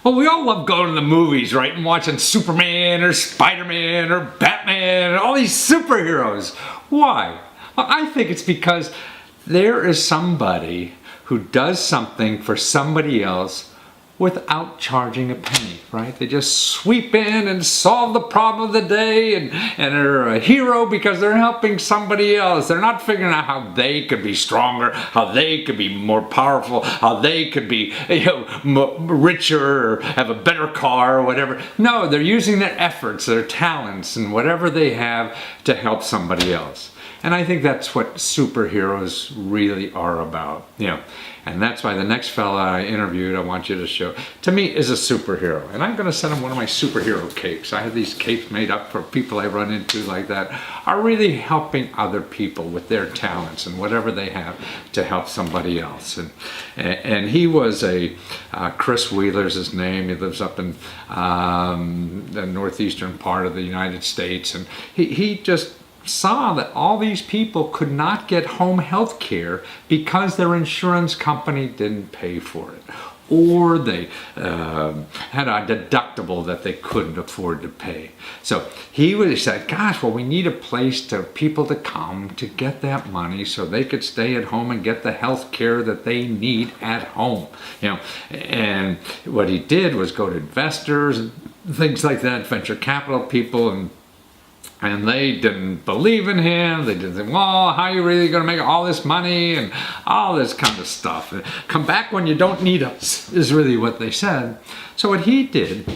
Well, we all love going to the movies, right? And watching Superman or Spider-Man or Batman and all these superheroes. Why? Well, I think it's because there is somebody who does something for somebody else without charging a penny, right? They just sweep in and solve the problem of the day and are a hero because they're helping somebody else. They're not figuring out how they could be stronger, how they could be more powerful, how they could be richer or have a better car or whatever. No, they're using their efforts, their talents, and whatever they have to help somebody else. And I think that's what superheroes really are about, And that's why the next fella I interviewed, I want you to show, to me is a superhero. And I'm going to send him one of my superhero capes. I have these capes made up for people I run into like that, are really helping other people with their talents and whatever they have to help somebody else. And he was Chris Wheeler's his name. He lives up in the northeastern part of the United States. And he just saw that all these people could not get home health care because their insurance company didn't pay for it, or they had a deductible that they couldn't afford to pay. So he said, gosh, well, we need a place for people to come to get that money so they could stay at home and get the health care that they need at home. And what he did was go to investors and things like that, venture capital people, and they didn't believe in him. They didn't think, well, how are you really going to make all this money and all this kind of stuff? Come back when you don't need us, is really what they said. So what he did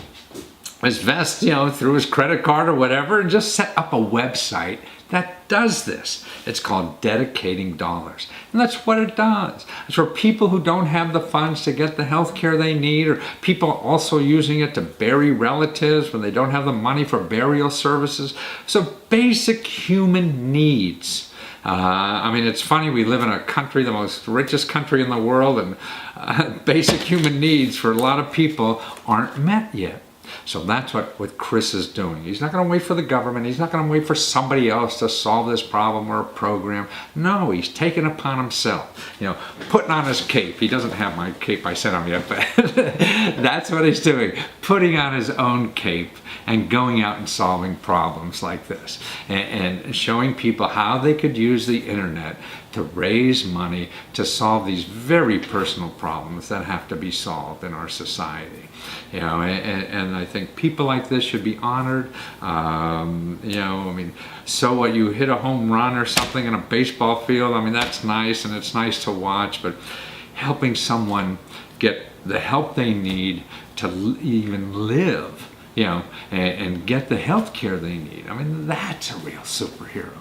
was invest, through his credit card or whatever, and just set up a website that does this. It's called Dedicating Dollars. And that's what it does. It's for people who don't have the funds to get the health care they need, or people also using it to bury relatives when they don't have the money for burial services. So basic human needs. It's funny, we live in a country, the most richest country in the world, and basic human needs for a lot of people aren't met yet. So that's what Chris is doing. He's not going to wait for the government. He's not going to wait for somebody else to solve this problem or a program. No, he's taking it upon himself. Putting on his cape. He doesn't have my cape I sent him yet, but that's what he's doing. Putting on his own cape and going out and solving problems like this. And showing people how they could use the internet to raise money to solve these very personal problems that have to be solved in our society. And I think people like this should be honored. So what, you hit a home run or something in a baseball field, that's nice and it's nice to watch, but helping someone get the help they need to even live, and get the health care they need. That's a real superhero.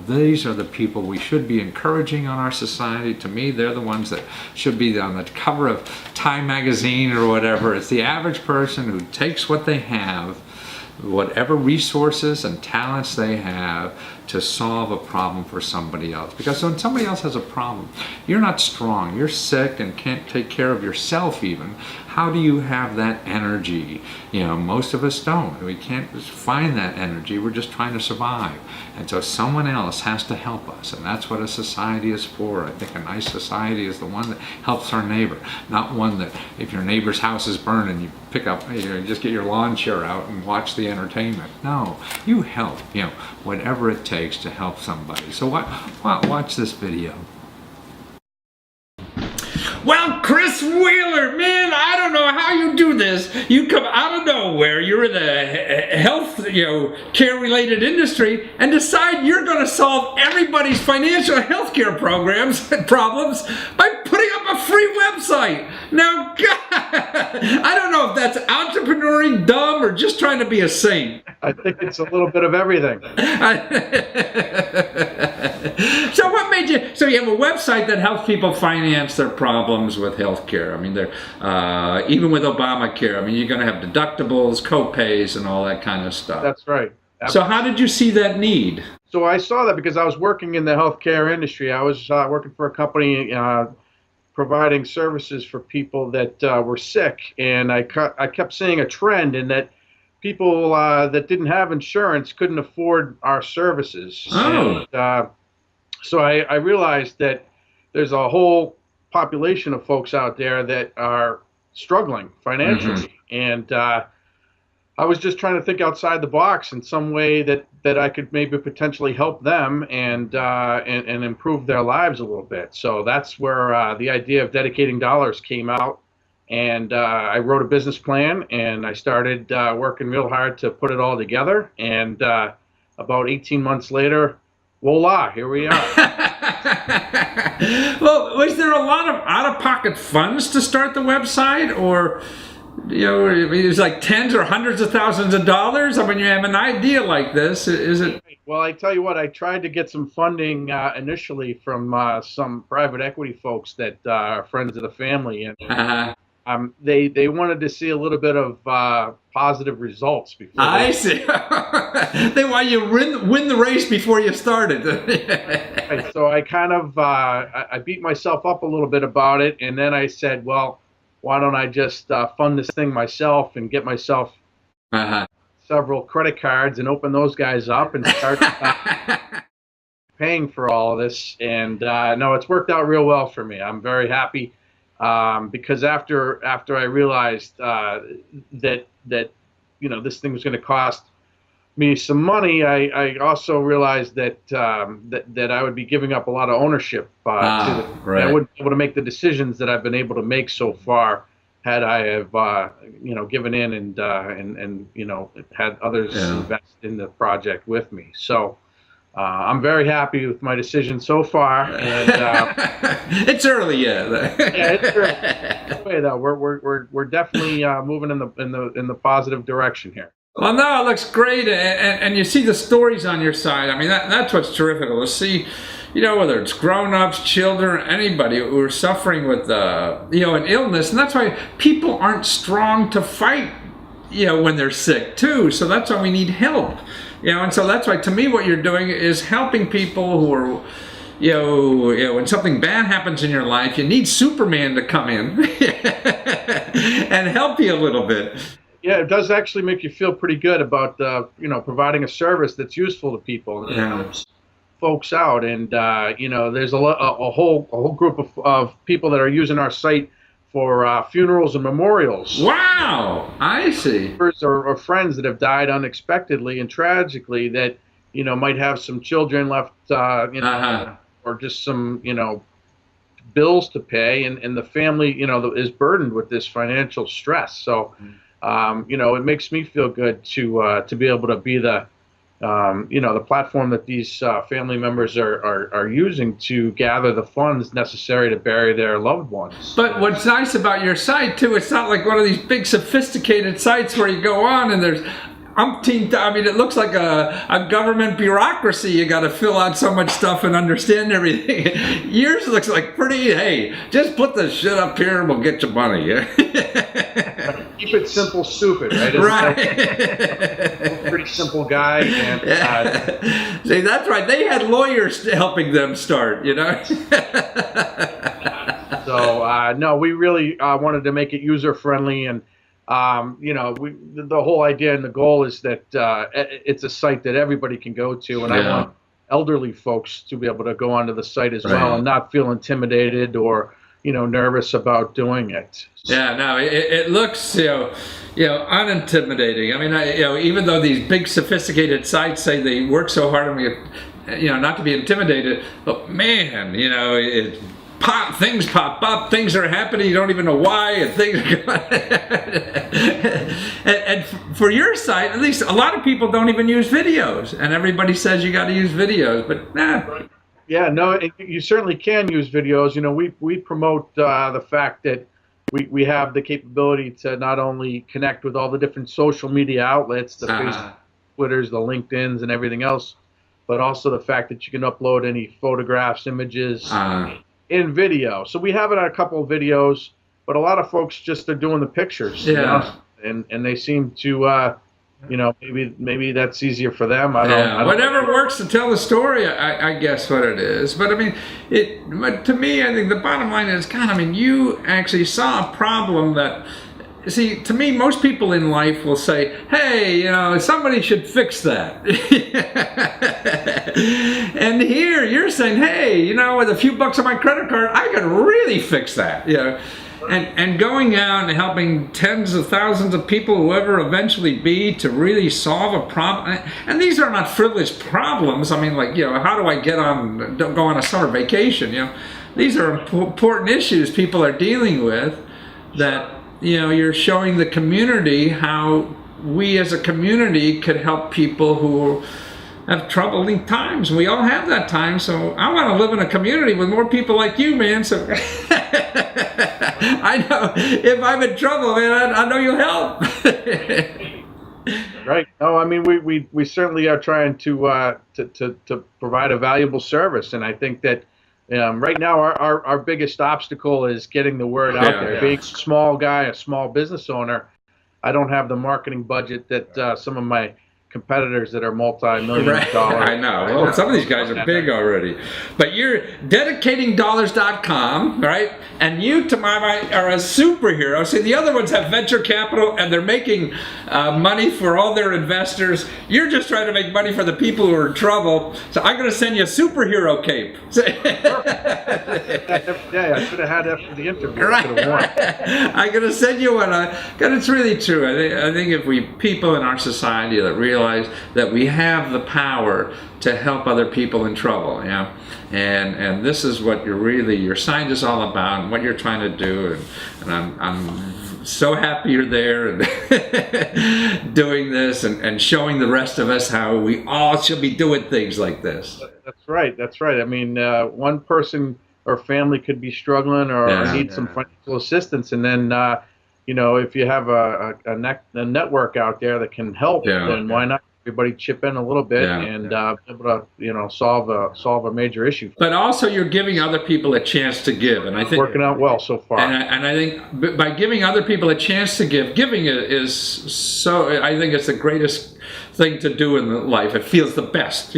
These are the people we should be encouraging on our society. To me, they're the ones that should be on the cover of Time magazine or whatever. It's the average person who takes what they have, whatever resources and talents they have, to solve a problem for somebody else. Because when somebody else has a problem, you're not strong, you're sick and can't take care of yourself even. How do you have that energy? Most of us don't. We can't find that energy. We're just trying to survive. And so someone else has to help us. And that's what a society is for. I think a nice society is the one that helps our neighbor. Not one that if your neighbor's house is burning, you pick up, just get your lawn chair out and watch the entertainment. No, you help, whatever it takes to help somebody. So watch this video. Well, Chris Wheeler, man, I don't know how you do this. You come out of nowhere, you're in the health, care-related industry, and decide you're going to solve everybody's financial health care problems by putting up a free website. Now, God, I don't know if that's entrepreneuring, dumb, or just trying to be a saint. I think it's a little bit of everything. So what made you, so you have a website that helps people finance their problems with healthcare. Even with Obamacare, you're going to have deductibles, co-pays, and all that kind of stuff. That's right. So how did you see that need? So I saw that because I was working in the healthcare industry. I was working for a company providing services for people that were sick, and I kept seeing a trend in that people that didn't have insurance couldn't afford our services. Oh. And, so I realized that there's a whole population of folks out there that are struggling financially, and I was just trying to think outside the box in some way that I could maybe potentially help them and improve their lives a little bit. So that's where the idea of dedicating dollars came out, and I wrote a business plan and I started working real hard to put it all together. And about 18 months later, voila, here we are. Well, was there a lot of out-of-pocket funds to start the website, or it was like tens or hundreds of thousands of dollars? I mean, you have an idea like this, is it? Well, I tell you what, I tried to get some funding initially from some private equity folks that are friends of the family, and they wanted to see a little bit of positive results before. I see. They want you win the race before you started. Right, so I kind of I beat myself up a little bit about it, and then I said, well, why don't I just fund this thing myself and get myself several credit cards and open those guys up and start paying for all of this. And no, it's worked out real well for me. I'm very happy because after I realized that this thing was going to cost me some money, I also realized that that I would be giving up a lot of ownership to the, right. I wouldn't be able to make the decisions that I've been able to make so far had I have given in and had others invest in the project with me. So I'm very happy with my decision so far. And it's early yet. yeah, it's early. Anyway, though, we're definitely moving in the positive direction here. Well, no, it looks great, and you see the stories on your side. I mean, that's what's terrific to see. Whether it's grown-ups, children, anybody who are suffering with an illness, and that's why people aren't strong to fight, when they're sick too. So that's why we need help, and so that's why, to me, what you're doing is helping people who are, when something bad happens in your life, you need Superman to come in and help you a little bit. Yeah, it does actually make you feel pretty good about providing a service that's useful to people and helps folks out. And there's a whole group of people that are using our site for funerals and memorials. Wow, I see. Or friends that have died unexpectedly and tragically that might have some children left, or just some bills to pay, and the family is burdened with this financial stress. So. It makes me feel good to be able to be the platform that these family members are using to gather the funds necessary to bury their loved ones. But what's nice about your site too, it's not like one of these big sophisticated sites where you go on and there's umpteen. I mean, it looks like a government bureaucracy. You got to fill out so much stuff and understand everything. Yours looks like pretty. Hey, just put the shit up here and we'll get your money. Keep it simple, stupid, right? Right. Pretty simple guy. And, see, that's right. They had lawyers helping them start. So no, we really wanted to make it user friendly, and the whole idea and the goal is that it's a site that everybody can go to, and I want elderly folks to be able to go onto the site as well and not feel intimidated or nervous about doing it. Yeah, no, it looks unintimidating. I mean, even though these big sophisticated sites say they work so hard on not to be intimidated, but man, things pop up, things are happening, you don't even know why, and things are going. and for your site, at least a lot of people don't even use videos, and everybody says you got to use videos, but nah. Yeah, no, you certainly can use videos. We promote the fact that we have the capability to not only connect with all the different social media outlets, the Facebook, Twitters, the LinkedIn's, and everything else, but also the fact that you can upload any photographs, images in video. So we have it on a couple of videos, but a lot of folks just are doing the pictures. And they seem to maybe that's easier for them. I don't whatever works to tell the story, I guess what it is. But I mean, but to me, I think the bottom line is, God, I mean, you actually saw a problem that, see, to me, most people in life will say, hey, somebody should fix that. And here you're saying, hey, with a few bucks on my credit card, I could really fix that. and going out and helping tens of thousands of people, whoever eventually be, to really solve a problem. And these are not frivolous problems. I mean, like, how do I go on a summer vacation? These are important issues people are dealing with that, you're showing the community how we as a community could help people who have troubling times. We all have that time, so I want to live in a community with more people like you, man. So I know if I'm in trouble, man, I know you'll help. Right. No, I mean, we certainly are trying to provide a valuable service, and I think that right now our biggest obstacle is getting the word out there. Yeah. Being a small guy, a small business owner, I don't have the marketing budget that some of my competitors that are multi-million dollars. I know. Well, some of these guys are big already. But you're dedicatingdollars.com, right? And you, to my mind, are a superhero. See, the other ones have venture capital and they're making money for all their investors. You're just trying to make money for the people who are in trouble. So I'm going to send you a superhero cape. Yeah, I should have had that for the interview. Right. I could have won. I'm going to send you one. Because it's really true. I think if people in our society that realize that we have the power to help other people in trouble, and this is what your site is all about, and what you're trying to do, and I'm so happy you're there and doing this and showing the rest of us how we all should be doing things like this. That's right. I mean, one person or family could be struggling or need some financial assistance, and then if you have a network out there that can help, then why not everybody chip in a little bit and be able to solve a major issue. But also you're giving other people a chance to give, and I think working out well so far. And I think by giving other people a chance to give, giving is so. I think it's the greatest thing to do in life. It feels the best,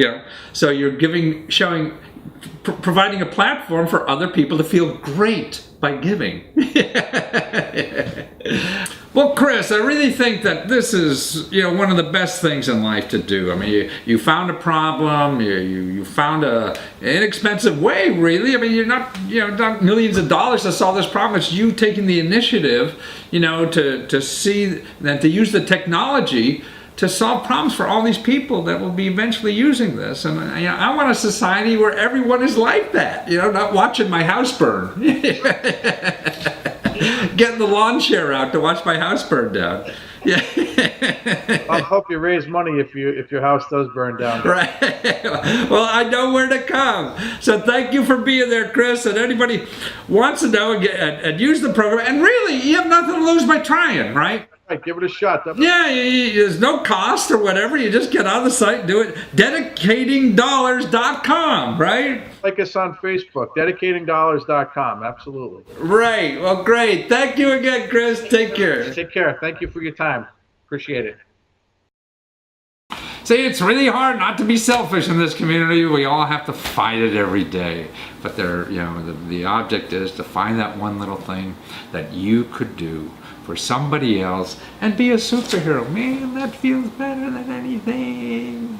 So you're providing a platform for other people to feel great by giving. Well, Chris, I really think that this is, one of the best things in life to do. I mean, you found a problem, you found an inexpensive way, really. I mean, you're not millions of dollars to solve this problem. It's you taking the initiative, to see and to use the technology to solve problems for all these people that will be eventually using this. And I want a society where everyone is like that, not watching my house burn. Getting the lawn chair out to watch my house burn down. Yeah. I'll help you raise money if your house does burn down. Right. Well, I know where to come. So thank you for being there, Chris. And anybody wants to know and use the program, and really, you have nothing to lose by trying, right? Right, give it a shot. There's no cost or whatever. You just get on the site and do it. Dedicatingdollars.com, right? Like us on Facebook, dedicatingdollars.com. Absolutely. Right. Well, great. Thank you again, Chris. Take care. Take care. Thank you for your time. Appreciate it. See, it's really hard not to be selfish in this community. We all have to fight it every day. But the object is to find that one little thing that you could do for somebody else and be a superhero. Man, that feels better than anything.